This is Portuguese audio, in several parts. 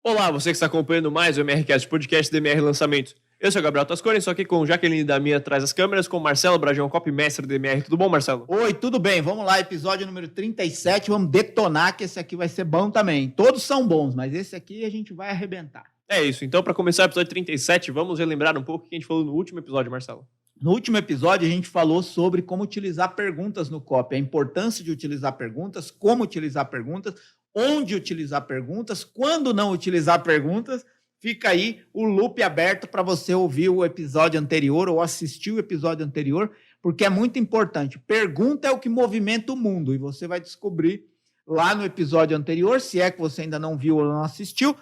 Olá, você que está acompanhando mais o MRCast, podcast do MR Lançamentos. Eu sou o Gabriel Tascone, estou aqui com Jaqueline da Minha atrás das câmeras, com Marcelo Brajão, copy-mestre do MR. Tudo bom, Marcelo? Oi, tudo bem? Vamos lá, episódio número 37. Vamos detonar que esse aqui vai ser bom também. Todos são bons, mas esse aqui a gente vai arrebentar. É isso, então para começar o episódio 37, vamos relembrar um pouco o que a gente falou no último episódio, Marcelo. No último episódio, a gente falou sobre como utilizar perguntas no copy, a importância de utilizar perguntas, como utilizar perguntas, onde utilizar perguntas, quando não utilizar perguntas. Fica aí o loop aberto para você ouvir o episódio anterior ou assistir o episódio anterior, porque é muito importante. Pergunta é o que movimenta o mundo, e você vai descobrir lá no episódio anterior. Se é que você ainda não viu ou não assistiu,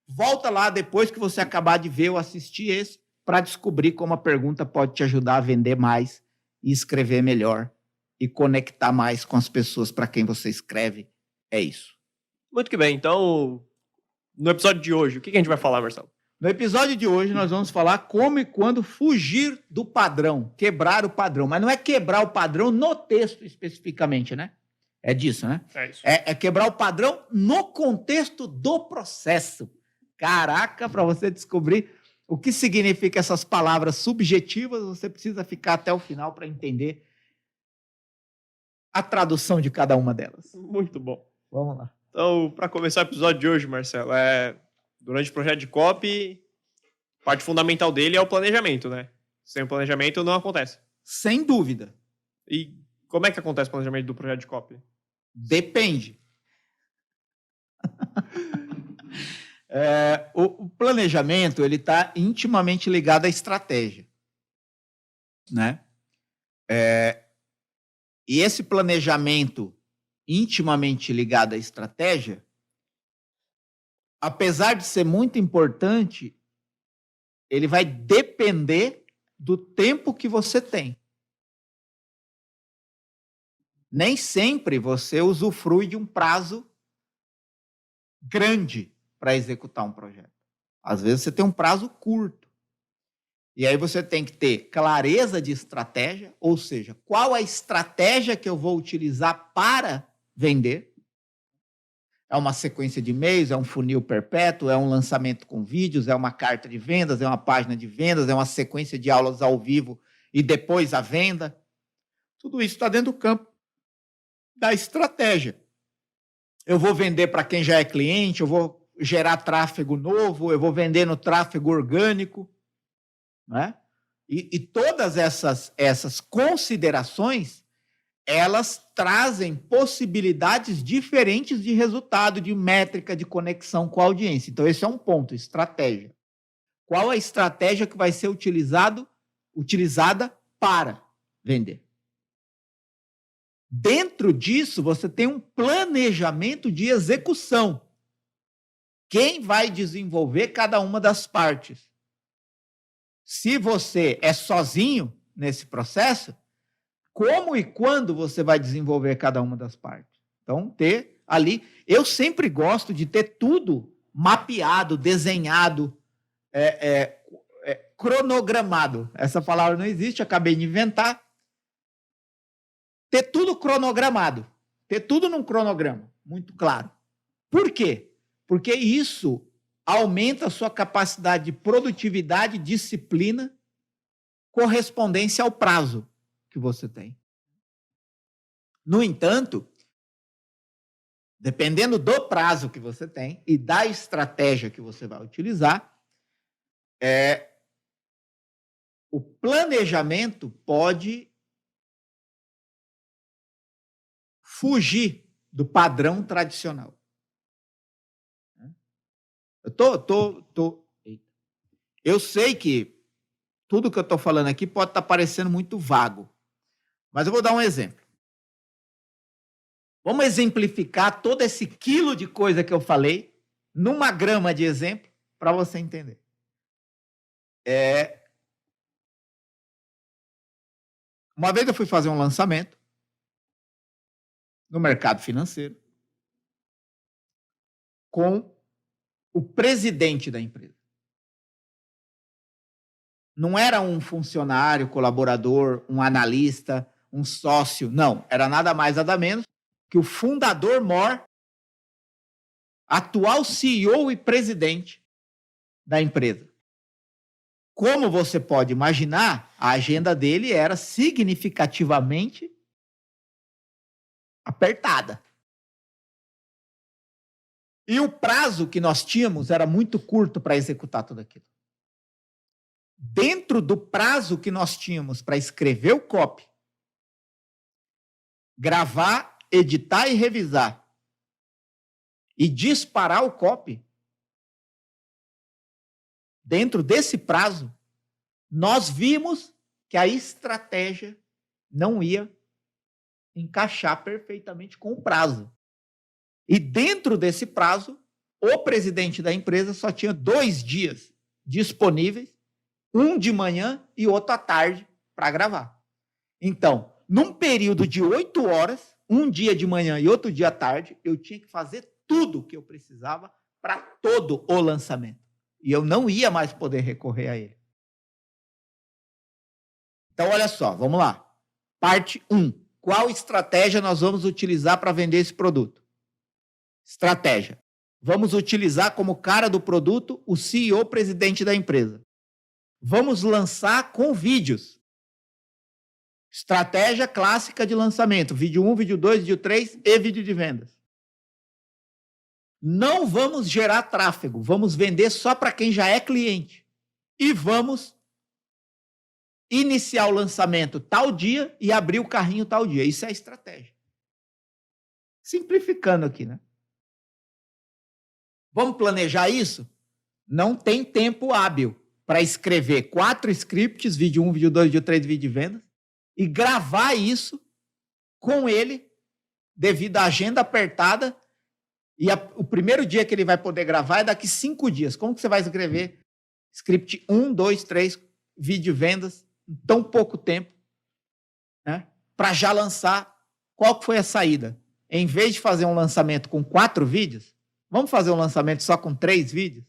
volta lá depois que você acabar de ver ou assistir esse, para descobrir como a pergunta pode te ajudar a vender mais e escrever melhor e conectar mais com as pessoas para quem você escreve. É isso. Muito que bem, então, no episódio de hoje, o que a gente vai falar, Marcelo? No episódio de hoje, nós vamos falar como e quando fugir do padrão, quebrar o padrão. Mas não é quebrar o padrão no texto especificamente, né? É disso, né? É isso. É quebrar o padrão no contexto do processo. Caraca, para você descobrir o que significa essas palavras subjetivas, você precisa ficar até o final para entender a tradução de cada uma delas. Muito bom. Vamos lá. Então, para começar o episódio de hoje, Marcelo, durante o projeto de copy, parte fundamental dele é o planejamento, né? Sem o planejamento não acontece. Sem dúvida. E como é que acontece o planejamento do projeto de copy? Depende. O planejamento ele está intimamente ligado à estratégia, né? E esse planejamento intimamente ligado à estratégia, apesar de ser muito importante, ele vai depender do tempo que você tem. Nem sempre você usufrui de um prazo grande para executar um projeto. Às vezes você tem um prazo curto. E aí você tem que ter clareza de estratégia, ou seja, qual a estratégia que eu vou utilizar para vender. É uma sequência de e-mails, é um funil perpétuo, é um lançamento com vídeos, é uma carta de vendas, é uma página de vendas, é uma sequência de aulas ao vivo e depois a venda. Tudo isso está dentro do campo da estratégia. Eu vou vender para quem já é cliente, eu vou gerar tráfego novo, eu vou vender no tráfego orgânico, né? E todas essas considerações, elas trazem possibilidades diferentes de resultado, de métrica, de conexão com a audiência. Então, esse é um ponto, estratégia. Qual a estratégia que vai ser utilizada para vender? Dentro disso, você tem um planejamento de execução. Quem vai desenvolver cada uma das partes? Se você é sozinho nesse processo, como e quando você vai desenvolver cada uma das partes? Então, ter ali... Eu sempre gosto de ter tudo mapeado, desenhado, cronogramado. Essa palavra não existe, acabei de inventar. Ter tudo cronogramado. Ter tudo num cronograma, muito claro. Por quê? Porque isso aumenta a sua capacidade de produtividade, disciplina, correspondência ao prazo que você tem. No entanto, dependendo do prazo que você tem e da estratégia que você vai utilizar, o planejamento pode fugir do padrão tradicional. Eu sei que tudo que eu estou falando aqui pode estar parecendo muito vago, mas eu vou dar um exemplo. Vamos exemplificar todo esse quilo de coisa que eu falei numa grama de exemplo para você entender. Uma vez eu fui fazer um lançamento no mercado financeiro com o presidente da empresa. Não era um funcionário, colaborador, um analista, um sócio, não. Era nada mais, nada menos que o fundador mor atual CEO e presidente da empresa. Como você pode imaginar, a agenda dele era significativamente apertada. E o prazo que nós tínhamos era muito curto para executar tudo aquilo. Dentro do prazo que nós tínhamos para escrever o copy, gravar, editar e revisar, e disparar o copy, dentro desse prazo, nós vimos que a estratégia não ia encaixar perfeitamente com o prazo. E dentro desse prazo, o presidente da empresa só tinha 2 dias disponíveis, um de manhã e outro à tarde, para gravar. Então, num período de 8 horas, um dia de manhã e outro dia à tarde, eu tinha que fazer tudo o que eu precisava para todo o lançamento. E eu não ia mais poder recorrer a ele. Então, olha só, vamos lá. Parte 1. Qual estratégia nós vamos utilizar para vender esse produto? Estratégia. Vamos utilizar como cara do produto o CEO, presidente da empresa. Vamos lançar com vídeos. Estratégia clássica de lançamento. Vídeo 1, vídeo 2, vídeo 3 e vídeo de vendas. Não vamos gerar tráfego. Vamos vender só para quem já é cliente. E vamos iniciar o lançamento tal dia e abrir o carrinho tal dia. Isso é a estratégia. Simplificando aqui, né? Vamos planejar isso? Não tem tempo hábil para escrever 4 scripts, vídeo 1, vídeo 2, vídeo 3, vídeo de vendas, e gravar isso com ele, devido à agenda apertada, e o primeiro dia que ele vai poder gravar é daqui 5 dias. Como que você vai escrever script 1, 2, 3, vídeo de vendas, em tão pouco tempo, né, para já lançar? Qual que foi a saída? Em vez de fazer um lançamento com 4 vídeos, vamos fazer um lançamento só com 3 vídeos?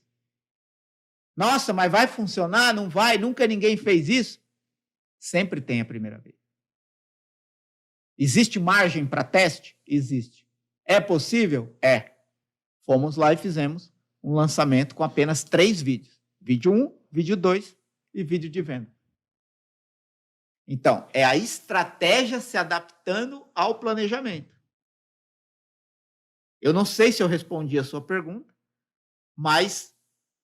Nossa, mas vai funcionar? Não vai? Nunca ninguém fez isso? Sempre tem a primeira vez. Existe margem para teste? Existe. É possível? É. Fomos lá e fizemos um lançamento com apenas 3 vídeos. Vídeo 1, vídeo 2 e vídeo de venda. Então, é a estratégia se adaptando ao planejamento. Eu não sei se eu respondi a sua pergunta, mas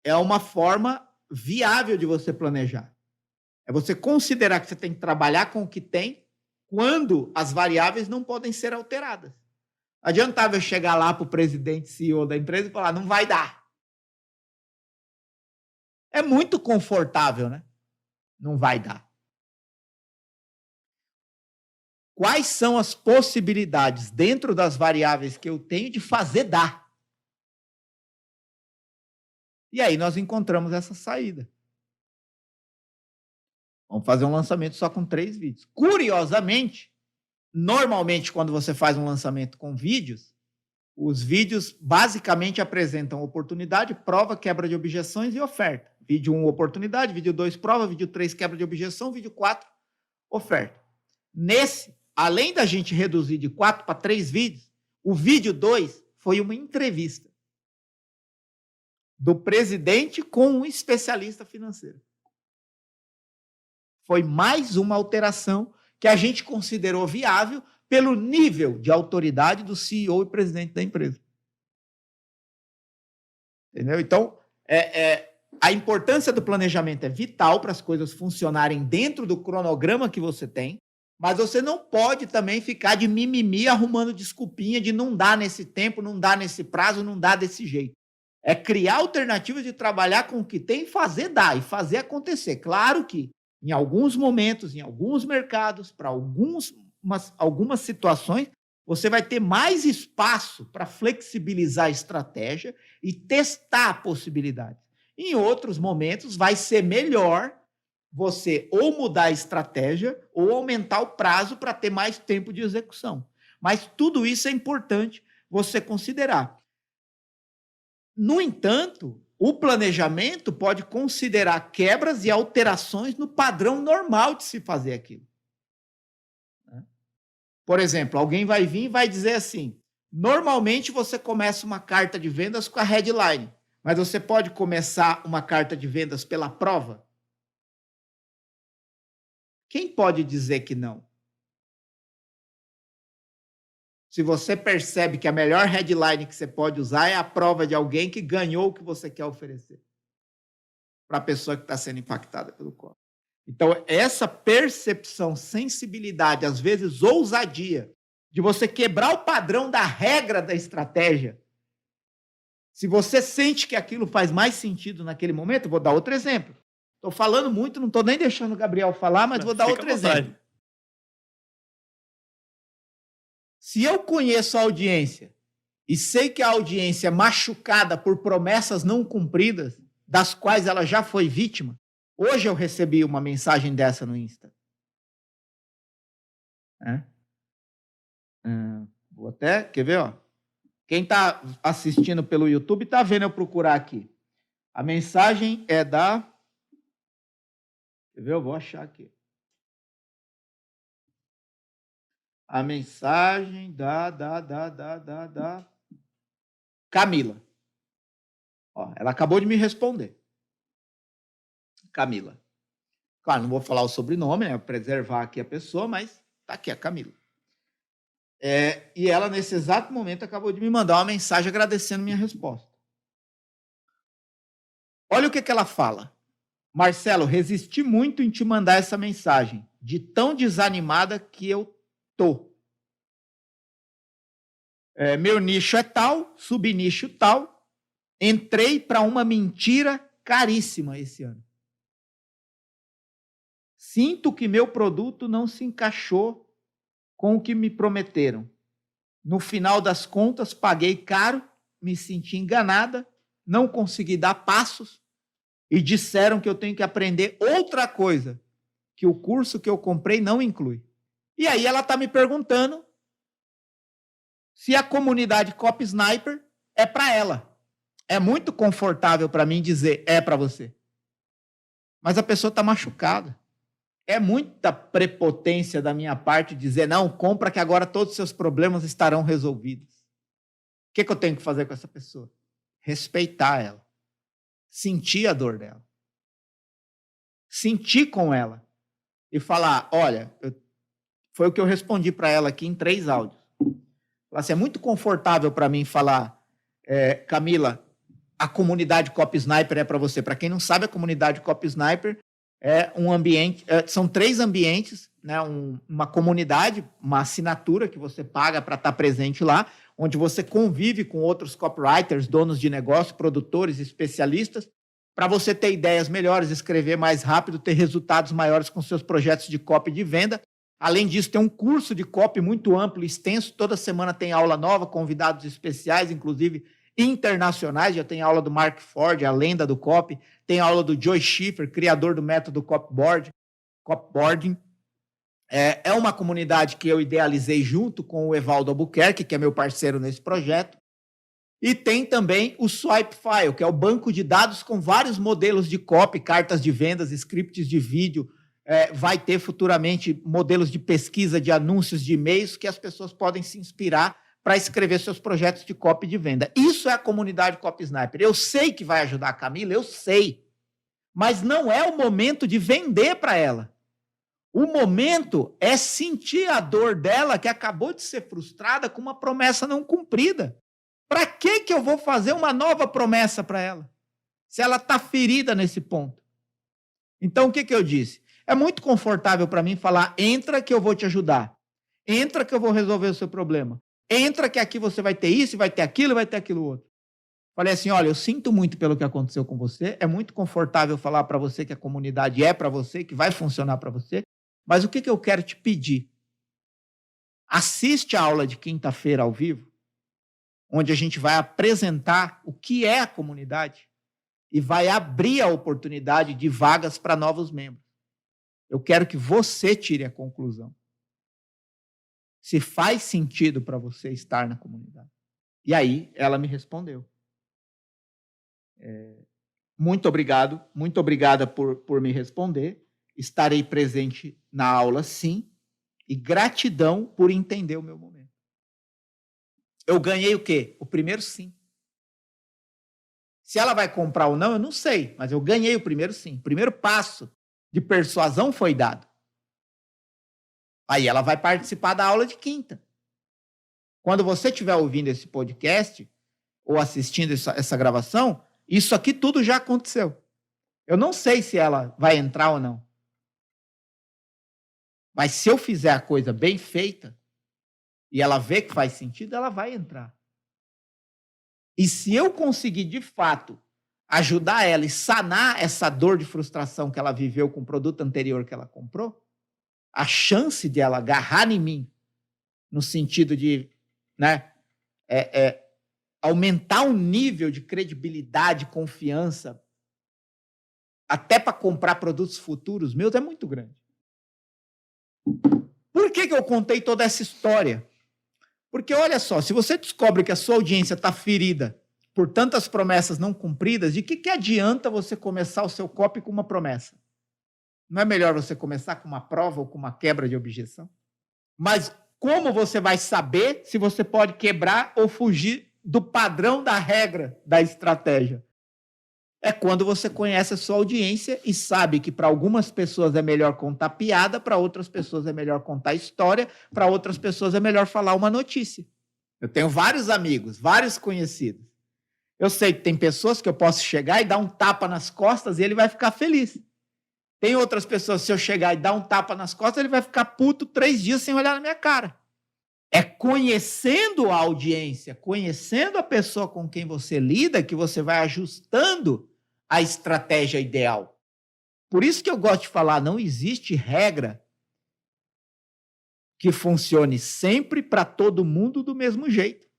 é uma forma viável de você planejar. É você considerar que você tem que trabalhar com o que tem quando as variáveis não podem ser alteradas. Adiantava eu chegar lá para o presidente, CEO da empresa e falar, não vai dar. É muito confortável, né? Não vai dar. Quais são as possibilidades dentro das variáveis que eu tenho de fazer dar? E aí nós encontramos essa saída. Vamos fazer um lançamento só com 3 vídeos. Curiosamente, normalmente quando você faz um lançamento com vídeos, os vídeos basicamente apresentam oportunidade, prova, quebra de objeções e oferta. Vídeo 1, oportunidade, vídeo 2, prova, vídeo 3, quebra de objeção, vídeo 4, oferta. Nesse, além da gente reduzir de 4 para 3 vídeos, o vídeo 2 foi uma entrevista do presidente com um especialista financeiro. Foi mais uma alteração que a gente considerou viável pelo nível de autoridade do CEO e presidente da empresa. Entendeu? Então, a importância do planejamento é vital para as coisas funcionarem dentro do cronograma que você tem, mas você não pode também ficar de mimimi arrumando desculpinha de não dá nesse tempo, não dá nesse prazo, não dá desse jeito. É criar alternativas de trabalhar com o que tem, fazer dar e fazer acontecer. Claro que em alguns momentos, em alguns mercados, para algumas situações, você vai ter mais espaço para flexibilizar a estratégia e testar possibilidades. Em outros momentos, vai ser melhor você ou mudar a estratégia ou aumentar o prazo para ter mais tempo de execução. Mas tudo isso é importante você considerar. No entanto, o planejamento pode considerar quebras e alterações no padrão normal de se fazer aquilo. Por exemplo, alguém vai vir e vai dizer assim, Normalmente você começa uma carta de vendas com a headline, mas você pode começar uma carta de vendas pela prova? Quem pode dizer que não? Se você percebe que a melhor headline que você pode usar é a prova de alguém que ganhou o que você quer oferecer para a pessoa que está sendo impactada pelo copy. Então, essa percepção, sensibilidade, às vezes ousadia, de você quebrar o padrão da regra da estratégia, se você sente que aquilo faz mais sentido naquele momento, vou dar outro exemplo. Estou falando muito, não estou nem deixando o Gabriel falar, mas vou dar outro exemplo. Se eu conheço a audiência e sei que a audiência é machucada por promessas não cumpridas, das quais ela já foi vítima, hoje eu recebi uma mensagem dessa no Insta. Vou até, quer ver? Ó? Quem está assistindo pelo YouTube está vendo eu procurar aqui. A mensagem é da... Quer ver? Eu vou achar aqui. A mensagem da Camila. Ó, ela acabou de me responder. Camila. Claro, não vou falar o sobrenome, né? Vou preservar aqui a pessoa, mas tá aqui a Camila. E ela, nesse exato momento, acabou de me mandar uma mensagem agradecendo minha resposta. Olha o que ela fala. Marcelo, resisti muito em te mandar essa mensagem, de tão desanimada que eu tô. Meu nicho é tal, subnicho tal, entrei para uma mentira caríssima esse ano. Sinto que meu produto não se encaixou com o que me prometeram. No final das contas, paguei caro, me senti enganada, não consegui dar passos e disseram que eu tenho que aprender outra coisa, que o curso que eu comprei não inclui. E aí ela está me perguntando se a comunidade Copy Sniper é para ela. É muito confortável para mim dizer é para você. Mas a pessoa está machucada. É muita prepotência da minha parte dizer, não, compra que agora todos os seus problemas estarão resolvidos. O que eu tenho que fazer com essa pessoa? Respeitar ela. Sentir a dor dela. Sentir com ela. E falar, olha, foi o que eu respondi para ela aqui em 3 áudios. Falar assim, é muito confortável para mim falar, Camila, a comunidade Copy Sniper é para você. Para quem não sabe, a comunidade Copy Sniper é um ambiente, são 3 ambientes, né, uma comunidade, uma assinatura que você paga para estar presente lá, onde você convive com outros copywriters, donos de negócio, produtores, especialistas, para você ter ideias melhores, escrever mais rápido, ter resultados maiores com seus projetos de copy de venda. Além disso, tem um curso de copy muito amplo e extenso, toda semana tem aula nova, convidados especiais, inclusive internacionais, já tem aula do Mark Ford, a lenda do copy, tem aula do Joy Schiffer, criador do método Copyboarding. É uma comunidade que eu idealizei junto com o Evaldo Albuquerque, que é meu parceiro nesse projeto. E tem também o Swipefile, que é o banco de dados com vários modelos de copy, cartas de vendas, scripts de vídeo. Vai ter futuramente modelos de pesquisa de anúncios de e-mails que as pessoas podem se inspirar para escrever seus projetos de copy de venda. Isso é a comunidade Copy Sniper. Eu sei que vai ajudar a Camila, eu sei. Mas não é o momento de vender para ela. O momento é sentir a dor dela que acabou de ser frustrada com uma promessa não cumprida. Para que eu vou fazer uma nova promessa para ela? Se ela está ferida nesse ponto. Então, o que eu disse? É muito confortável para mim falar, entra que eu vou te ajudar. Entra que eu vou resolver o seu problema. Entra que aqui você vai ter isso, vai ter aquilo, vai ter aquilo outro. Falei assim, olha, eu sinto muito pelo que aconteceu com você, é muito confortável falar para você que a comunidade é para você, que vai funcionar para você, mas o que eu quero te pedir? Assiste a aula de quinta-feira ao vivo, onde a gente vai apresentar o que é a comunidade e vai abrir a oportunidade de vagas para novos membros. Eu quero que você tire a conclusão. Se faz sentido para você estar na comunidade. E aí, ela me respondeu. Muito obrigada por me responder. Estarei presente na aula, sim, e gratidão por entender o meu momento. eu ganhei o quê? O primeiro sim. Se ela vai comprar ou não, eu não sei, mas eu ganhei o primeiro sim. O primeiro passo de persuasão foi dado. Aí ela vai participar da aula de quinta. Quando você estiver ouvindo esse podcast ou assistindo essa gravação, isso aqui tudo já aconteceu. Eu não sei se ela vai entrar ou não. Mas se eu fizer a coisa bem feita e ela vê que faz sentido, ela vai entrar. E se eu conseguir, de fato, ajudar ela e sanar essa dor de frustração que ela viveu com o produto anterior que ela comprou, a chance de ela agarrar em mim, no sentido de, né, aumentar o nível de credibilidade, confiança, até para comprar produtos futuros meus, é muito grande. Por que eu contei toda essa história? Porque, olha só, se você descobre que a sua audiência está ferida por tantas promessas não cumpridas, de que adianta você começar o seu copy com uma promessa? Não é melhor você começar com uma prova ou com uma quebra de objeção? Mas como você vai saber se você pode quebrar ou fugir do padrão da regra da estratégia? É quando você conhece a sua audiência e sabe que para algumas pessoas é melhor contar piada, para outras pessoas é melhor contar história, para outras pessoas é melhor falar uma notícia. Eu tenho vários amigos, vários conhecidos. Eu sei que tem pessoas que eu posso chegar e dar um tapa nas costas e ele vai ficar feliz. Tem outras pessoas, se eu chegar e dar um tapa nas costas, ele vai ficar puto 3 dias sem olhar na minha cara. É conhecendo a audiência, conhecendo a pessoa com quem você lida, que você vai ajustando a estratégia ideal. Por isso que eu gosto de falar, não existe regra que funcione sempre para todo mundo do mesmo jeito.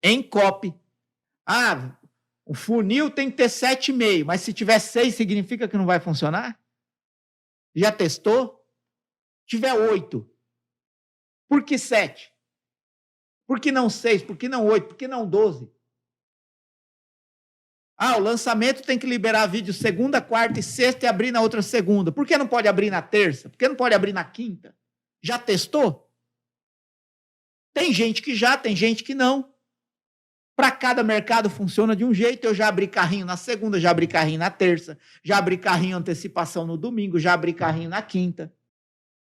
Em copy. O funil tem que ter 7,5, mas se tiver 6, significa que não vai funcionar? Já testou? Tiver 8. Por que 7? Por que não 6? Por que não 8? Por que não 12? O lançamento tem que liberar vídeo segunda, quarta e sexta e abrir na outra segunda. Por que não pode abrir na terça? Por que não pode abrir na quinta? Já testou? Tem gente que já, tem gente que não. Para cada mercado funciona de um jeito. Eu já abri carrinho na segunda, já abri carrinho na terça, já abri carrinho antecipação no domingo, já abri carrinho na quinta.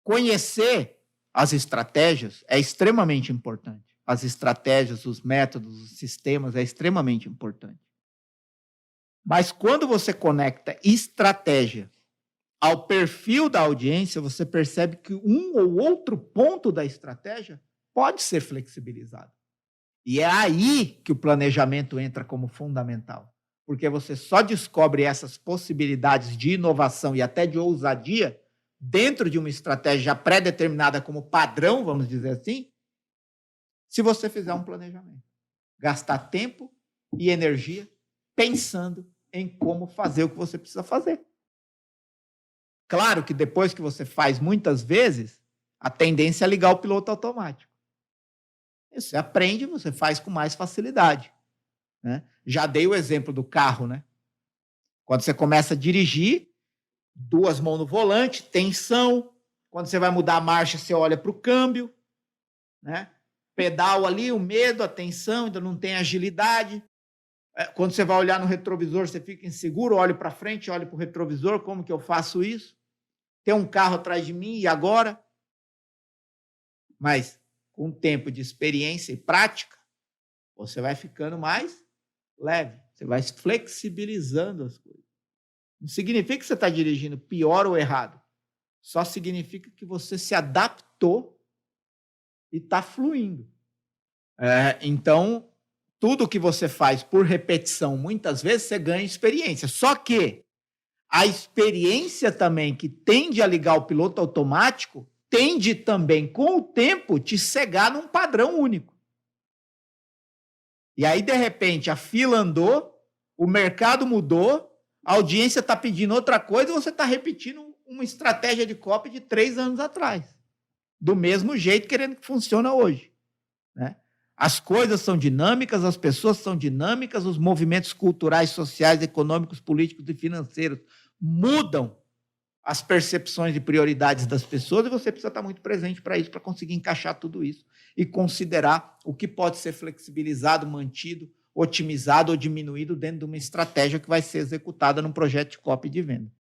Conhecer as estratégias é extremamente importante. As estratégias, os métodos, os sistemas é extremamente importante. Mas quando você conecta estratégia ao perfil da audiência, você percebe que um ou outro ponto da estratégia pode ser flexibilizado. E é aí que o planejamento entra como fundamental. Porque você só descobre essas possibilidades de inovação e até de ousadia dentro de uma estratégia já pré-determinada como padrão, vamos dizer assim, se você fizer um planejamento. Gastar tempo e energia pensando em como fazer o que você precisa fazer. Claro que depois que você faz muitas vezes, a tendência é ligar o piloto automático. Você aprende, você faz com mais facilidade. Né? Já dei o exemplo do carro, né? Quando você começa a dirigir, 2 mãos no volante, tensão. Quando você vai mudar a marcha, você olha para o câmbio. Né? Pedal ali, o medo, a tensão, ainda não tem agilidade. Quando você vai olhar no retrovisor, você fica inseguro, olho para frente, olho para o retrovisor, como que eu faço isso? Tem um carro atrás de mim, e agora? Mas, com o tempo de experiência e prática, você vai ficando mais leve, você vai flexibilizando as coisas. Não significa que você está dirigindo pior ou errado, só significa que você se adaptou e está fluindo. Então, tudo que você faz por repetição, muitas vezes você ganha experiência. Só que a experiência também que tende a ligar o piloto automático tende também, com o tempo, te cegar num padrão único. E aí, de repente, a fila andou, o mercado mudou, a audiência está pedindo outra coisa e você está repetindo uma estratégia de copy de 3 anos atrás. Do mesmo jeito, querendo que funcione hoje. Né? As coisas são dinâmicas, as pessoas são dinâmicas, os movimentos culturais, sociais, econômicos, políticos e financeiros mudam as percepções de prioridades das pessoas, e você precisa estar muito presente para isso, para conseguir encaixar tudo isso e considerar o que pode ser flexibilizado, mantido, otimizado ou diminuído dentro de uma estratégia que vai ser executada num projeto de copy de venda.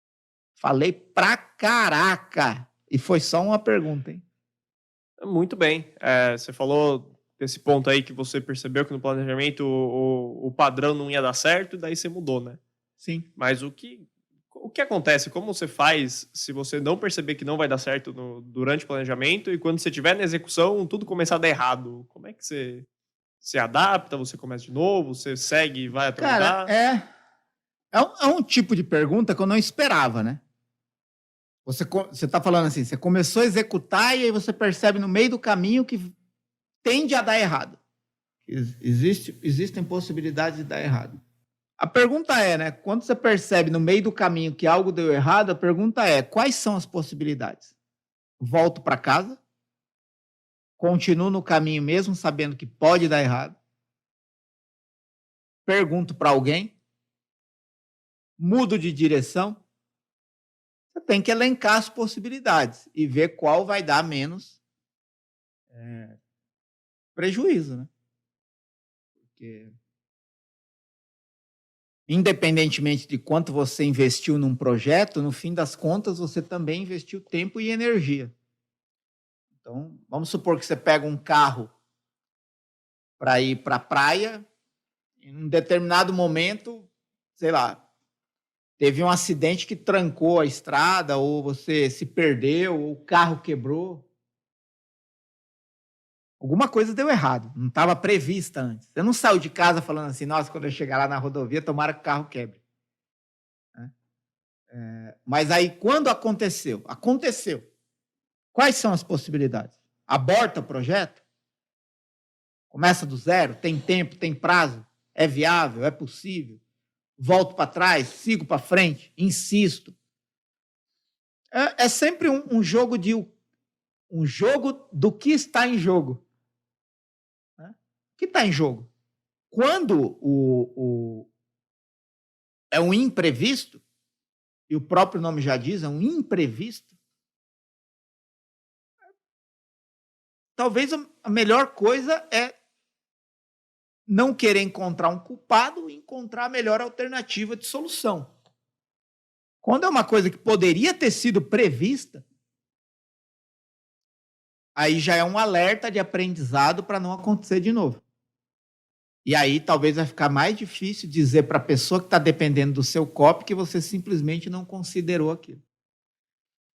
Falei pra caraca! E foi só uma pergunta, hein? Muito bem. Você falou desse ponto aí que você percebeu que no planejamento o padrão não ia dar certo, e daí você mudou, né? Sim. Mas o que acontece? Como você faz se você não perceber que não vai dar certo durante o planejamento e quando você estiver na execução, tudo começar a dar errado? Como é que você se adapta? Você começa de novo? Você segue e vai até onde Cara, dá? é um tipo de pergunta que eu não esperava, né? Você está falando assim, você começou a executar e aí você percebe no meio do caminho que tende a dar errado. Existem possibilidades de dar errado. A pergunta é, né? Quando você percebe no meio do caminho que algo deu errado, a pergunta é: quais são as possibilidades? Volto para casa? Continuo no caminho mesmo sabendo que pode dar errado? Pergunto para alguém? Mudo de direção? Você tem que elencar as possibilidades e ver qual vai dar menos prejuízo, né? Porque independentemente de quanto você investiu num projeto, no fim das contas você também investiu tempo e energia. Então, vamos supor que você pega um carro para ir para a praia, em um determinado momento, sei lá, teve um acidente que trancou a estrada, ou você se perdeu, ou o carro quebrou. Alguma coisa deu errado, não estava prevista antes. Você não saiu de casa falando assim, nossa, quando eu chegar lá na rodovia, tomara que o carro quebre. Mas aí, quando aconteceu? Aconteceu. Quais são as possibilidades? Aborta o projeto? Começa do zero? Tem tempo? Tem prazo? É viável? É possível? Volto para trás? Sigo para frente? Insisto? É sempre um jogo do que está em jogo. Né? O que está em jogo? Quando é um imprevisto, e o próprio nome já diz, é um imprevisto, talvez a melhor coisa é não querer encontrar um culpado e encontrar a melhor alternativa de solução. Quando é uma coisa que poderia ter sido prevista, aí já é um alerta de aprendizado para não acontecer de novo. E aí talvez vai ficar mais difícil dizer para a pessoa que está dependendo do seu copy que você simplesmente não considerou aquilo.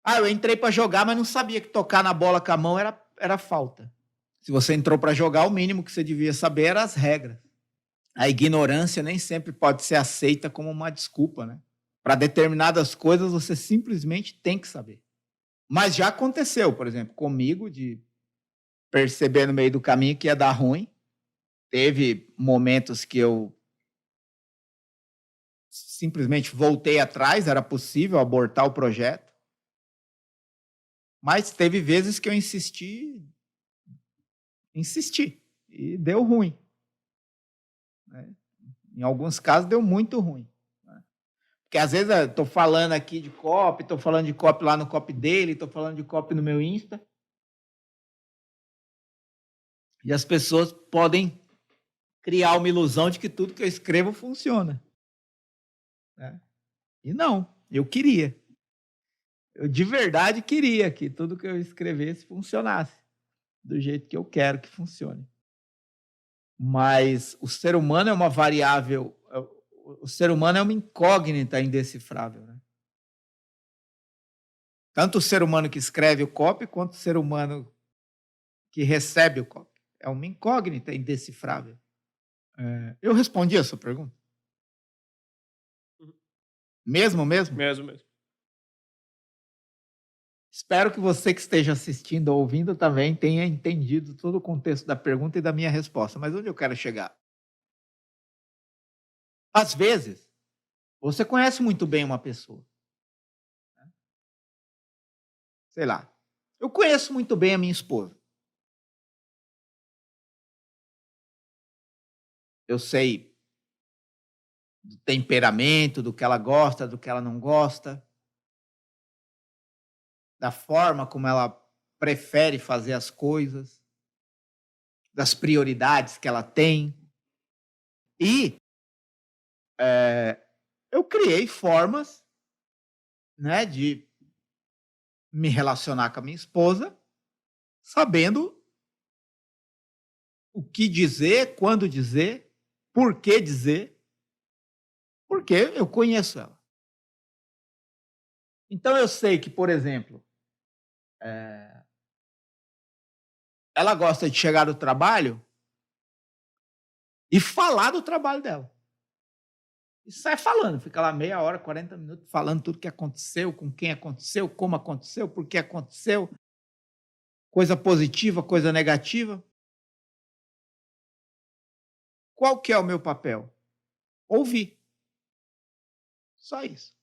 Eu entrei para jogar, mas não sabia que tocar na bola com a mão era falta. Se você entrou para jogar, o mínimo que você devia saber eram as regras. A ignorância nem sempre pode ser aceita como uma desculpa, né? Para determinadas coisas, você simplesmente tem que saber. Mas já aconteceu, por exemplo, comigo, de perceber no meio do caminho que ia dar ruim. Teve momentos que eu simplesmente voltei atrás, era possível abortar o projeto. Mas teve vezes que eu insisti, e deu ruim. Né? Em alguns casos, deu muito ruim. Né? Porque às vezes eu estou falando aqui de copy, estou falando de copy lá no copy dele, estou falando de copy no meu Insta. E as pessoas podem criar uma ilusão de que tudo que eu escrevo funciona. Né? E não, eu queria. Eu de verdade queria que tudo que eu escrevesse funcionasse do jeito que eu quero que funcione. Mas o ser humano é uma variável, o ser humano é uma incógnita indecifrável. Né? Tanto o ser humano que escreve o copy, quanto o ser humano que recebe o copy. É uma incógnita indecifrável. Eu respondi a sua pergunta? Mesmo? Mesmo. Espero que você que esteja assistindo ou ouvindo também tenha entendido todo o contexto da pergunta e da minha resposta. Mas onde eu quero chegar? Às vezes, você conhece muito bem uma pessoa. Sei lá. Eu conheço muito bem a minha esposa. Eu sei do temperamento, do que ela gosta, do que ela não gosta. da forma como ela prefere fazer as coisas, das prioridades que ela tem. E eu criei formas, né, de me relacionar com a minha esposa, sabendo o que dizer, quando dizer, por que dizer, porque eu conheço ela. Então eu sei que, por exemplo, ela gosta de chegar do trabalho e falar do trabalho dela. E sai falando, fica lá meia hora, 40 minutos, falando tudo que aconteceu, com quem aconteceu, como aconteceu, por que aconteceu, coisa positiva, coisa negativa. Qual que é o meu papel? Ouvir. Só isso.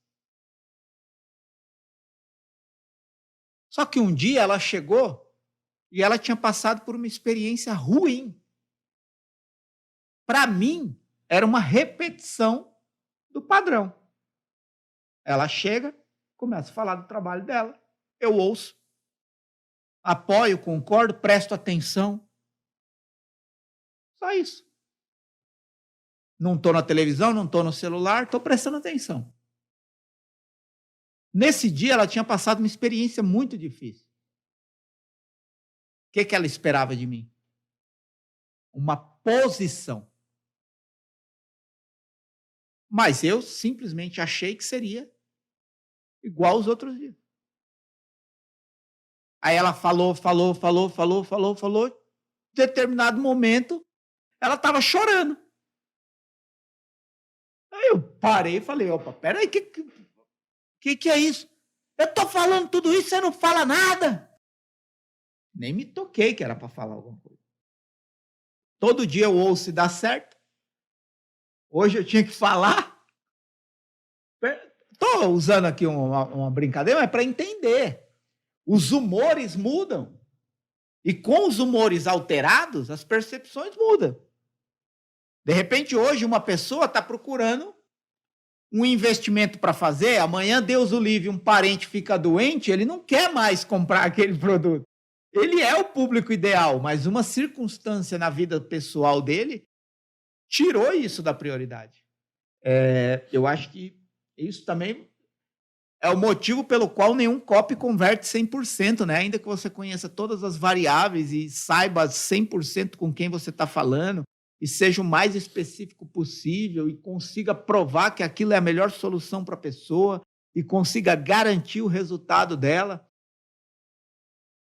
Só que um dia ela chegou e ela tinha passado por uma experiência ruim. Para mim, era uma repetição do padrão. Ela chega, começa a falar do trabalho dela, eu ouço, apoio, concordo, presto atenção. Só isso. Não estou na televisão, não estou no celular, estou prestando atenção. Nesse dia, ela tinha passado uma experiência muito difícil. O que ela esperava de mim? Uma posição. Mas eu simplesmente achei que seria igual aos outros dias. Aí ela falou. Em determinado momento, ela estava chorando. Aí eu parei e falei, opa, peraí, que é isso? Eu estou falando tudo isso, você não fala nada. Nem me toquei que era para falar alguma coisa. Todo dia eu ouço e dá certo. Hoje eu tinha que falar. Estou usando aqui uma brincadeira, mas para entender. Os humores mudam. E com os humores alterados, as percepções mudam. De repente, hoje, uma pessoa está procurando um investimento para fazer, amanhã, Deus o livre, um parente fica doente, ele não quer mais comprar aquele produto. Ele é o público ideal, mas uma circunstância na vida pessoal dele tirou isso da prioridade. Eu acho que isso também é o motivo pelo qual nenhum copy converte 100%, né? Ainda que você conheça todas as variáveis e saiba 100% com quem você está falando, e seja o mais específico possível e consiga provar que aquilo é a melhor solução para a pessoa e consiga garantir o resultado dela,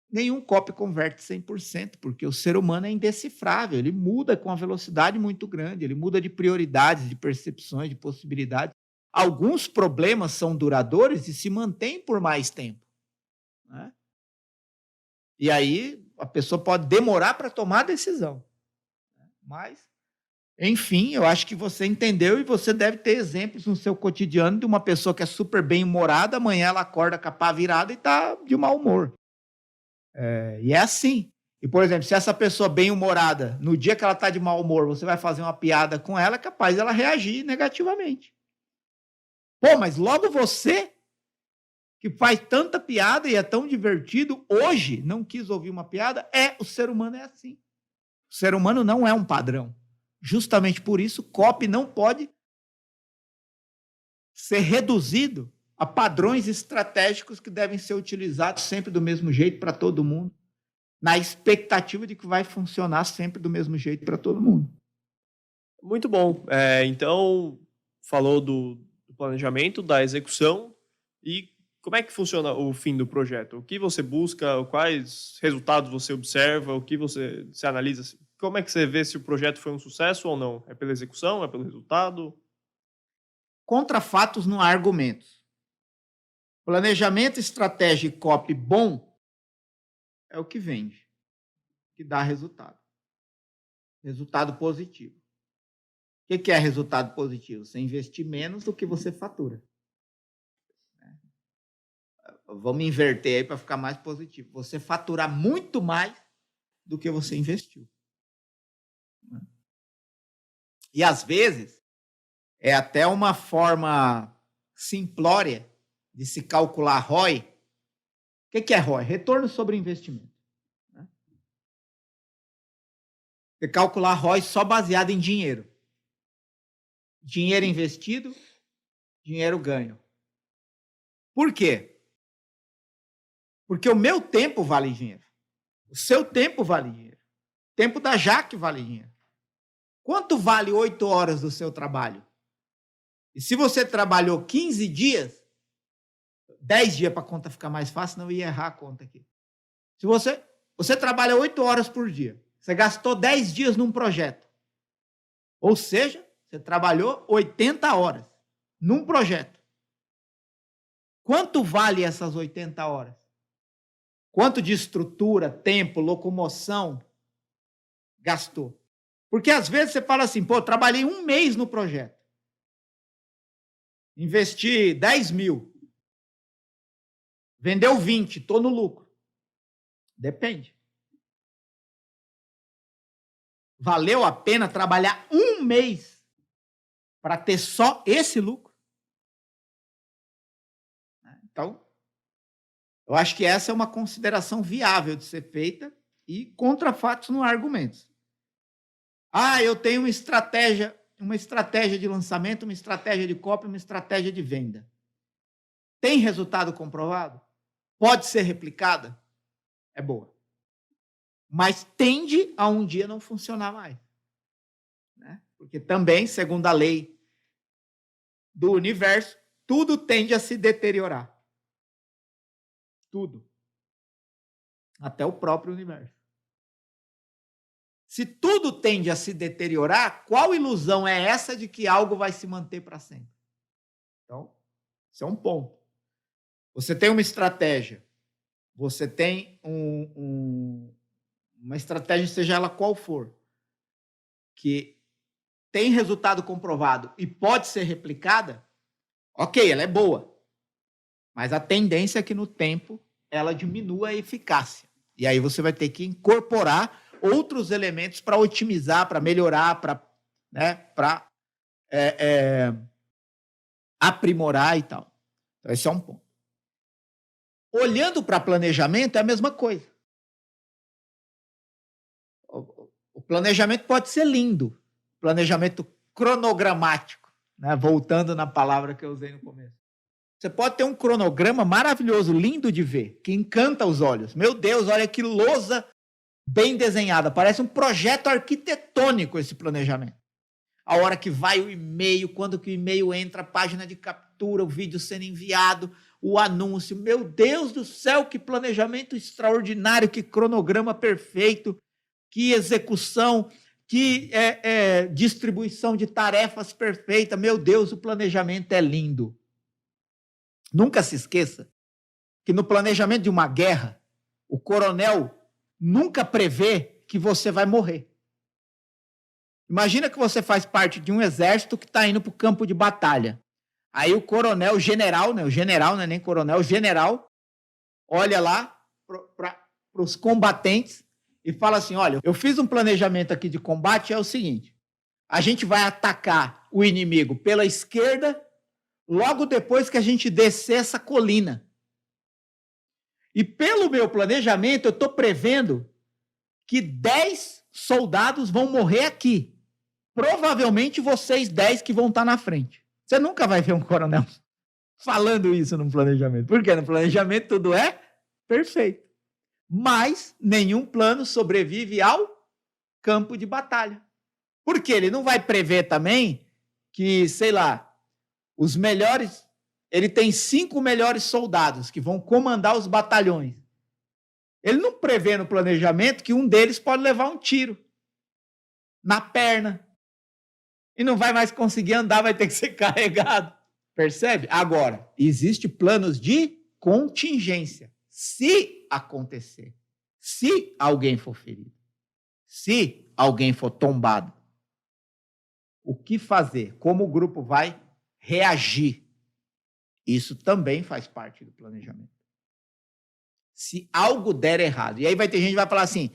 nenhum copy converte 100%, porque o ser humano é indecifrável, ele muda com uma velocidade muito grande, ele muda de prioridades, de percepções, de possibilidades. Alguns problemas são duradouros e se mantêm por mais tempo, né? E aí a pessoa pode demorar para tomar a decisão. Mas, enfim, eu acho que você entendeu e você deve ter exemplos no seu cotidiano de uma pessoa que é super bem-humorada, amanhã ela acorda com a pá virada e está de mau humor. E é assim. E, por exemplo, se essa pessoa bem-humorada, no dia que ela está de mau humor, você vai fazer uma piada com ela, é capaz dela reagir negativamente. Pô, mas logo você, que faz tanta piada e é tão divertido, hoje não quis ouvir uma piada? O ser humano é assim. O ser humano não é um padrão. Justamente por isso, copy não pode ser reduzido a padrões estratégicos que devem ser utilizados sempre do mesmo jeito para todo mundo, na expectativa de que vai funcionar sempre do mesmo jeito para todo mundo. Muito bom. Então, falou do planejamento, da execução e como é que funciona o fim do projeto? O que você busca, quais resultados você observa, o que você analisa? Como é que você vê se o projeto foi um sucesso ou não? É pela execução, é pelo resultado? Contra fatos não há argumentos. Planejamento, estratégia e copy bom é o que vende, que dá resultado. Resultado positivo. O que é resultado positivo? Você investir menos do que você fatura. Vamos inverter aí para ficar mais positivo. Você faturar muito mais do que você investiu. E, às vezes, é até uma forma simplória de se calcular ROI, que é ROI? Retorno sobre investimento. Né? Você calcular ROI só baseado em dinheiro. Dinheiro investido, dinheiro ganho. Por quê? Porque o meu tempo vale dinheiro. O seu tempo vale dinheiro. O tempo da Jaque vale dinheiro. Quanto vale 8 horas do seu trabalho? E se você trabalhou 15 dias, 10 dias para a conta ficar mais fácil, não ia errar a conta aqui. Se você trabalha 8 horas por dia, você gastou 10 dias num projeto. Ou seja, você trabalhou 80 horas num projeto. Quanto vale essas 80 horas? Quanto de estrutura, tempo, locomoção gastou? Porque às vezes você fala assim, pô, trabalhei 1 mês no projeto. Investi 10 mil. Vendeu 20, estou no lucro. Depende. Valeu a pena trabalhar 1 mês para ter só esse lucro? Então, eu acho que essa é uma consideração viável de ser feita e contra fatos não há argumentos. Ah, eu tenho uma estratégia de lançamento, uma estratégia de copy, uma estratégia de venda. Tem resultado comprovado? Pode ser replicada? É boa. Mas tende a um dia não funcionar mais. Né? Porque também, segundo a lei do universo, tudo tende a se deteriorar. Tudo. Até o próprio universo. Se tudo tende a se deteriorar, qual ilusão é essa de que algo vai se manter para sempre? Então, isso é um ponto. Você tem uma estratégia, você tem uma estratégia, seja ela qual for, que tem resultado comprovado e pode ser replicada, ok, ela é boa. Mas a tendência é que no tempo ela diminua a eficácia. E aí você vai ter que incorporar outros elementos para otimizar, para melhorar, para aprimorar e tal. Então, esse é um ponto. Olhando para planejamento, é a mesma coisa. O planejamento pode ser lindo, planejamento cronogramático, né? Voltando na palavra que eu usei no começo. Você pode ter um cronograma maravilhoso, lindo de ver, que encanta os olhos. Meu Deus, olha que lousa bem desenhada. Parece um projeto arquitetônico esse planejamento. A hora que vai o e-mail, quando que o e-mail entra, a página de captura, o vídeo sendo enviado, o anúncio. Meu Deus do céu, que planejamento extraordinário, que cronograma perfeito, que execução, que distribuição de tarefas perfeita. Meu Deus, o planejamento é lindo. Nunca se esqueça que no planejamento de uma guerra, o coronel nunca prevê que você vai morrer. Imagina que você faz parte de um exército que está indo para o campo de batalha. Aí o coronel, o general não é nem coronel, o general, olha lá para os combatentes e fala assim, olha, eu fiz um planejamento aqui de combate, é o seguinte, a gente vai atacar o inimigo pela esquerda, logo depois que a gente descer essa colina. E pelo meu planejamento, eu estou prevendo que 10 soldados vão morrer aqui. Provavelmente vocês 10 que vão estar na frente. Você nunca vai ver um coronel falando isso no planejamento. Porque no planejamento tudo é perfeito. Mas nenhum plano sobrevive ao campo de batalha. Porque ele não vai prever também que, sei lá, os melhores, ele tem 5 melhores soldados que vão comandar os batalhões. Ele não prevê no planejamento que um deles pode levar um tiro na perna e não vai mais conseguir andar, vai ter que ser carregado. Percebe? Agora, existem planos de contingência. Se acontecer, se alguém for ferido, se alguém for tombado, o que fazer? Como o grupo vai reagir? Isso também faz parte do planejamento. Se algo der errado, e aí vai ter gente que vai falar assim,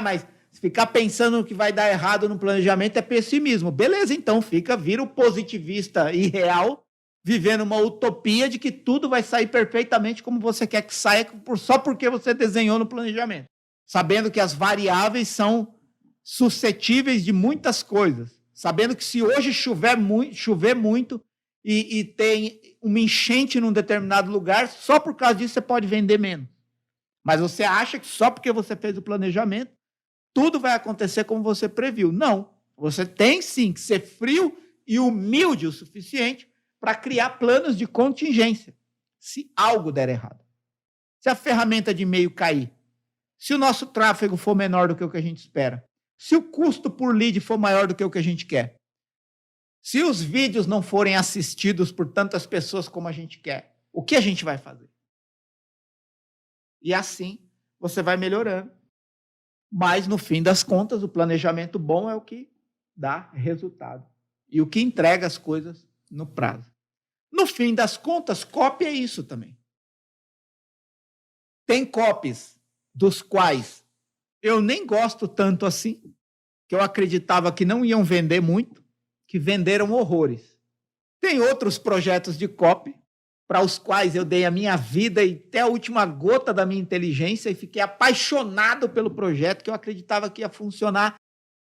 mas ficar pensando no que vai dar errado no planejamento é pessimismo. Beleza, então vira o positivista irreal, vivendo uma utopia de que tudo vai sair perfeitamente como você quer que saia, só porque você desenhou no planejamento. Sabendo que as variáveis são suscetíveis de muitas coisas. Sabendo que se hoje chover muito e tem uma enchente num determinado lugar, só por causa disso você pode vender menos. Mas você acha que só porque você fez o planejamento, tudo vai acontecer como você previu. Não. Você tem sim que ser frio e humilde o suficiente para criar planos de contingência, se algo der errado. Se a ferramenta de e-mail cair, se o nosso tráfego for menor do que o que a gente espera, se o custo por lead for maior do que o que a gente quer, se os vídeos não forem assistidos por tantas pessoas como a gente quer, o que a gente vai fazer? E assim você vai melhorando. Mas, no fim das contas, o planejamento bom é o que dá resultado. E o que entrega as coisas no prazo. No fim das contas, copy é isso também. Tem copies dos quais eu nem gosto tanto assim, que eu acreditava que não iam vender muito, que venderam horrores. Tem outros projetos de copy para os quais eu dei a minha vida e até a última gota da minha inteligência e fiquei apaixonado pelo projeto, que eu acreditava que ia funcionar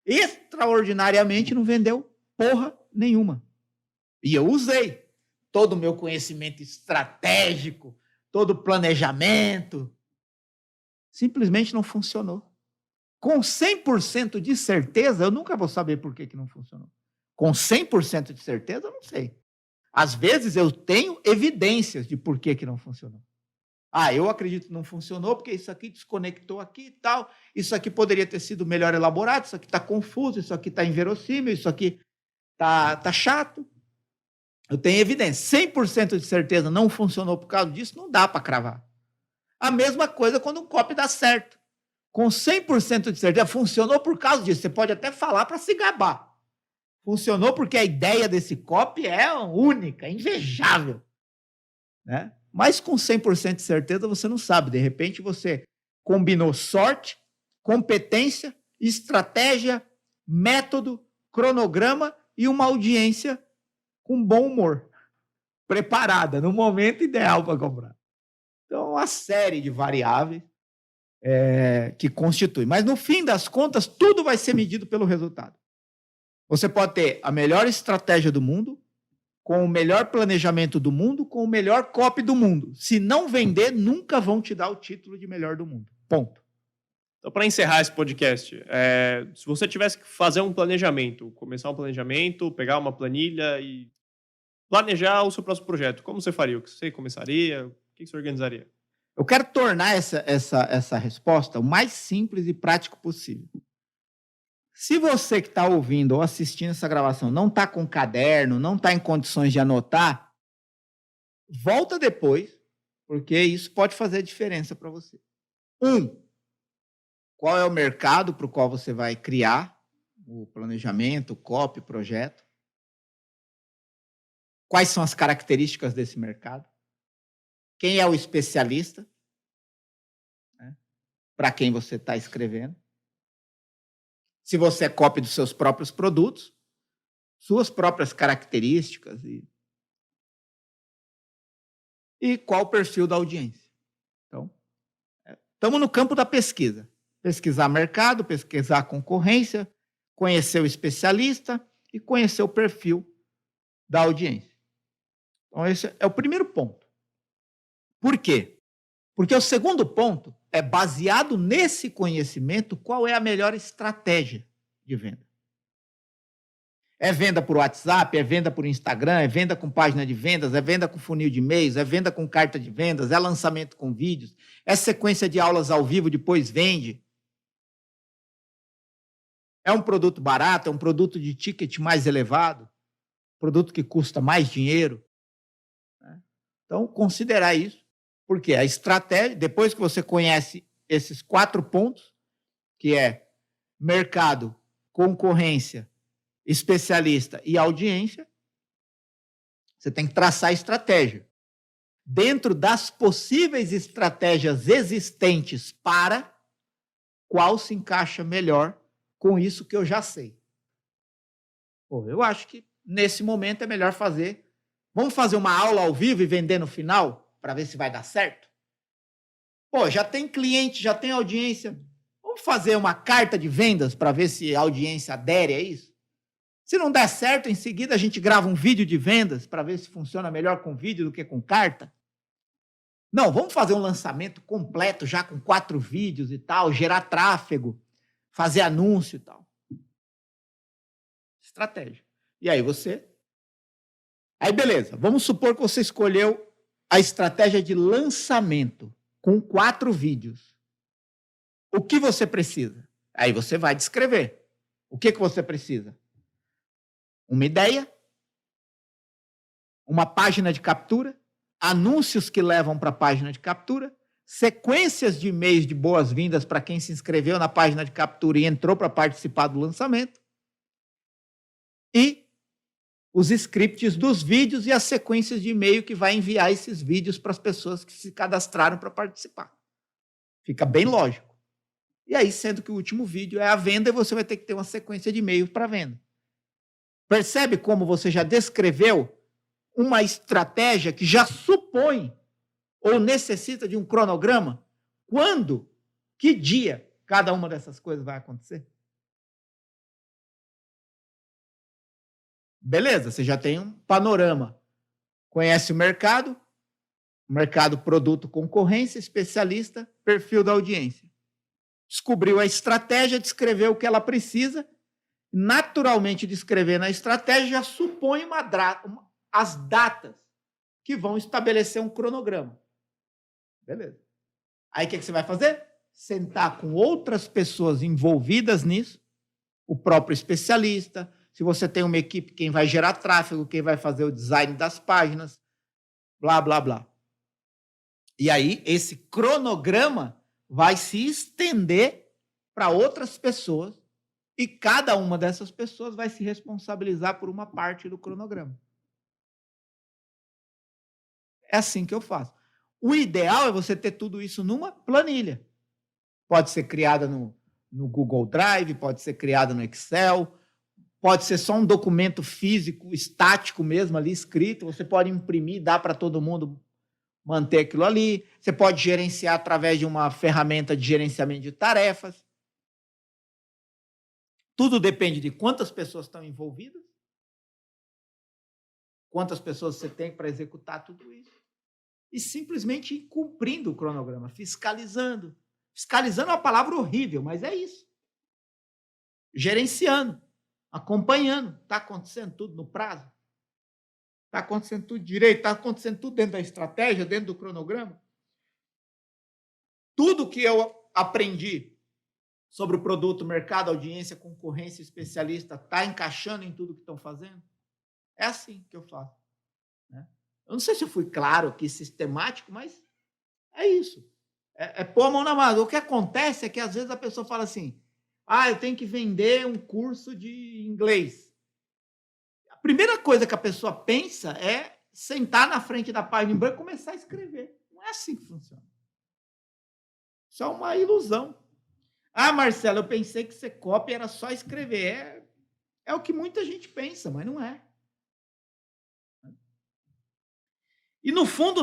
extraordinariamente, não vendeu porra nenhuma. E eu usei todo o meu conhecimento estratégico, todo o planejamento. Simplesmente não funcionou. Com 100% de certeza, eu nunca vou saber por que não funcionou. Com 100% de certeza, eu não sei. Às vezes eu tenho evidências de por que não funcionou. Eu acredito que não funcionou porque isso aqui desconectou aqui e tal, isso aqui poderia ter sido melhor elaborado, isso aqui está confuso, isso aqui está inverossímil, isso aqui está chato. Eu tenho evidência. 100% de certeza não funcionou por causa disso, não dá para cravar. A mesma coisa quando um copy dá certo. Com 100% de certeza, funcionou por causa disso. Você pode até falar para se gabar. Funcionou porque a ideia desse copy é única, invejável. Né? Mas com 100% de certeza você não sabe. De repente você combinou sorte, competência, estratégia, método, cronograma e uma audiência com bom humor, preparada no momento ideal para comprar. Então, uma série de variáveis que constitui. Mas no fim das contas, tudo vai ser medido pelo resultado. Você pode ter a melhor estratégia do mundo, com o melhor planejamento do mundo, com o melhor copy do mundo. Se não vender, nunca vão te dar o título de melhor do mundo. Ponto. Então, para encerrar esse podcast, se você tivesse que fazer um planejamento, começar um planejamento, pegar uma planilha e planejar o seu próximo projeto, como você faria? O que você começaria? O que você organizaria? Eu quero tornar essa resposta o mais simples e prático possível. Se você que está ouvindo ou assistindo essa gravação não está com caderno, não está em condições de anotar, volta depois, porque isso pode fazer diferença para você. Qual é o mercado para o qual você vai criar o planejamento, o copy, projeto? Quais são as características desse mercado? Quem é o especialista? Né? Para quem você está escrevendo? Se você é copy dos seus próprios produtos, suas próprias características e qual o perfil da audiência. Então, estamos no campo da pesquisa. Pesquisar mercado, pesquisar concorrência, conhecer o especialista e conhecer o perfil da audiência. Então, esse é o primeiro ponto. Por quê? Porque o segundo ponto é baseado nesse conhecimento qual é a melhor estratégia de venda. É venda por WhatsApp, é venda por Instagram, é venda com página de vendas, é venda com funil de e-mails, é venda com carta de vendas, é lançamento com vídeos, é sequência de aulas ao vivo, depois vende. É um produto barato, é um produto de ticket mais elevado, produto que custa mais dinheiro. Então, considerar isso. Porque a estratégia, depois que você conhece esses 4 pontos, que é mercado, concorrência, especialista e audiência, você tem que traçar a estratégia. Dentro das possíveis estratégias existentes para qual se encaixa melhor com isso que eu já sei. Eu acho que nesse momento é melhor fazer Vamos fazer uma aula ao vivo e vender no final para ver se vai dar certo? Pô, já tem cliente, já tem audiência. Vamos fazer uma carta de vendas para ver se a audiência adere a isso? Se não der certo, em seguida a gente grava um vídeo de vendas para ver se funciona melhor com vídeo do que com carta? Não, vamos fazer um lançamento completo já com 4 vídeos e tal, gerar tráfego, fazer anúncio e tal. Estratégia. E aí você... Aí beleza, vamos supor que você escolheu a estratégia de lançamento com 4 vídeos. O que você precisa? Aí você vai descrever. O que você precisa? Uma ideia, uma página de captura, anúncios que levam para a página de captura, sequências de e-mails de boas-vindas para quem se inscreveu na página de captura e entrou para participar do lançamento, e os scripts dos vídeos e as sequências de e-mail que vai enviar esses vídeos para as pessoas que se cadastraram para participar. Fica bem lógico. E aí, sendo que o último vídeo é a venda, você vai ter que ter uma sequência de e-mails para venda. Percebe como você já descreveu uma estratégia que já supõe ou necessita de um cronograma? Quando, que dia cada uma dessas coisas vai acontecer? Beleza, você já tem um panorama. Conhece o mercado, produto, concorrência, especialista, perfil da audiência. Descobriu a estratégia, descreveu o que ela precisa. Naturalmente, descrever na estratégia já supõe as datas que vão estabelecer um cronograma. Beleza. Aí o que você vai fazer? Sentar com outras pessoas envolvidas nisso, o próprio especialista. Se você tem uma equipe, quem vai gerar tráfego, quem vai fazer o design das páginas, blá, blá, blá. E aí, esse cronograma vai se estender para outras pessoas e cada uma dessas pessoas vai se responsabilizar por uma parte do cronograma. É assim que eu faço. O ideal é você ter tudo isso numa planilha. Pode ser criada no Google Drive, pode ser criada no Excel, pode ser só um documento físico, estático mesmo, ali escrito. Você pode imprimir, dar para todo mundo manter aquilo ali. Você pode gerenciar através de uma ferramenta de gerenciamento de tarefas. Tudo depende de quantas pessoas estão envolvidas, quantas pessoas você tem para executar tudo isso. E simplesmente ir cumprindo o cronograma, fiscalizando. Fiscalizando é uma palavra horrível, mas é isso. Gerenciando, acompanhando. Está acontecendo tudo no prazo? Está acontecendo tudo direito? Está acontecendo tudo dentro da estratégia, dentro do cronograma? Tudo que eu aprendi sobre o produto, mercado, audiência, concorrência, especialista, está encaixando em tudo que estão fazendo? É assim que eu faço. Né? Eu não sei se eu fui claro aqui, sistemático, mas é isso. É pôr a mão na massa. O que acontece é que, às vezes, a pessoa fala assim, eu tenho que vender um curso de inglês. A primeira coisa que a pessoa pensa é sentar na frente da página em branco e começar a escrever. Não é assim que funciona. Isso é uma ilusão. Marcelo, eu pensei que ser copy era só escrever. É o que muita gente pensa, mas não é. E no fundo,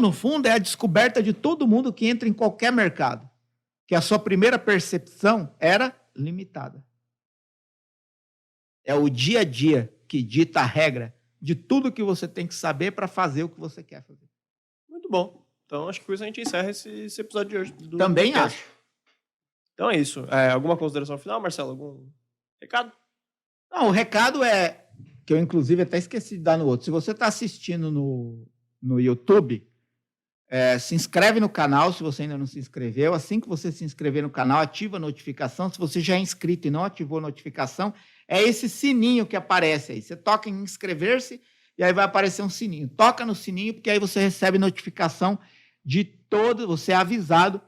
é a descoberta de todo mundo que entra em qualquer mercado, que a sua primeira percepção era limitada. É o dia a dia que dita a regra de tudo que você tem que saber para fazer o que você quer fazer. Muito bom. Então, acho que com isso a gente encerra esse episódio de hoje. Também acho. Então é isso. Alguma consideração final, Marcelo? Algum recado? Não, o recado é, que eu inclusive até esqueci de dar no outro. Se você está assistindo no YouTube, se inscreve no canal se você ainda não se inscreveu. Assim que você se inscrever no canal, ativa a notificação. Se você já é inscrito e não ativou a notificação, é esse sininho que aparece aí. Você toca em inscrever-se e aí vai aparecer um sininho. Toca no sininho, porque aí você recebe notificação de todos, você é avisado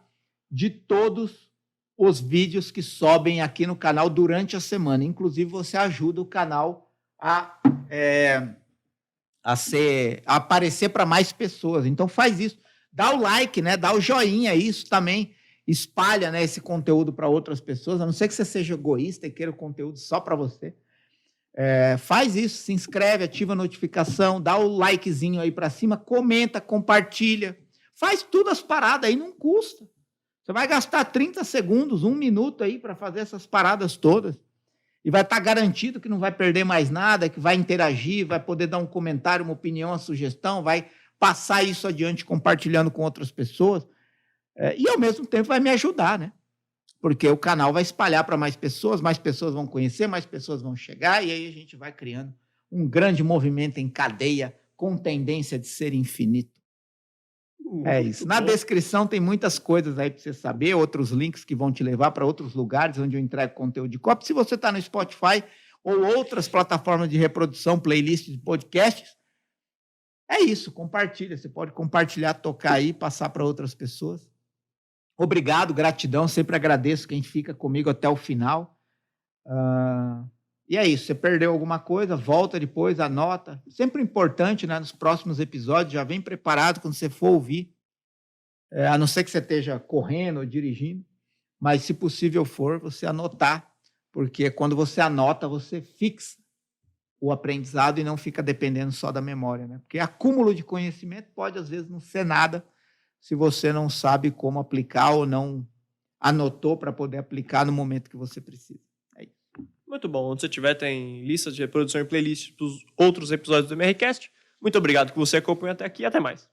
de todos os vídeos que sobem aqui no canal durante a semana. Inclusive, você ajuda o canal a aparecer para mais pessoas. Então, faz isso. Dá o like, né? Dá o joinha. Isso também espalha, né, esse conteúdo para outras pessoas. A não ser que você seja egoísta e queira o conteúdo só para você. Faz isso, se inscreve, ativa a notificação, dá o likezinho aí para cima, comenta, compartilha. Faz tudo as paradas aí, não custa. Você vai gastar 30 segundos, 1 minuto aí para fazer essas paradas todas. E vai estar garantido que não vai perder mais nada, que vai interagir, vai poder dar um comentário, uma opinião, uma sugestão, vai passar isso adiante compartilhando com outras pessoas. E ao mesmo tempo vai me ajudar, né? Porque o canal vai espalhar para mais pessoas vão conhecer, mais pessoas vão chegar, e aí a gente vai criando um grande movimento em cadeia com tendência de ser infinito. É isso. Na descrição tem muitas coisas aí para você saber, outros links que vão te levar para outros lugares onde eu entrego conteúdo de copy. Se você está no Spotify ou outras plataformas de reprodução, playlists de podcasts, é isso, compartilha. Você pode compartilhar, tocar aí, passar para outras pessoas. Obrigado, gratidão, sempre agradeço quem fica comigo até o final. E é isso, você perdeu alguma coisa, volta depois, anota. Sempre importante, né, nos próximos episódios, já vem preparado quando você for ouvir, a não ser que você esteja correndo ou dirigindo, mas se possível for, você anotar, porque quando você anota, você fixa o aprendizado e não fica dependendo só da memória, né? Porque acúmulo de conhecimento pode, às vezes, não ser nada se você não sabe como aplicar ou não anotou para poder aplicar no momento que você precisa. É isso. Muito bom. Onde você tiver, tem listas de reprodução e playlists dos outros episódios do MRCast. Muito obrigado que você acompanhou até aqui e até mais.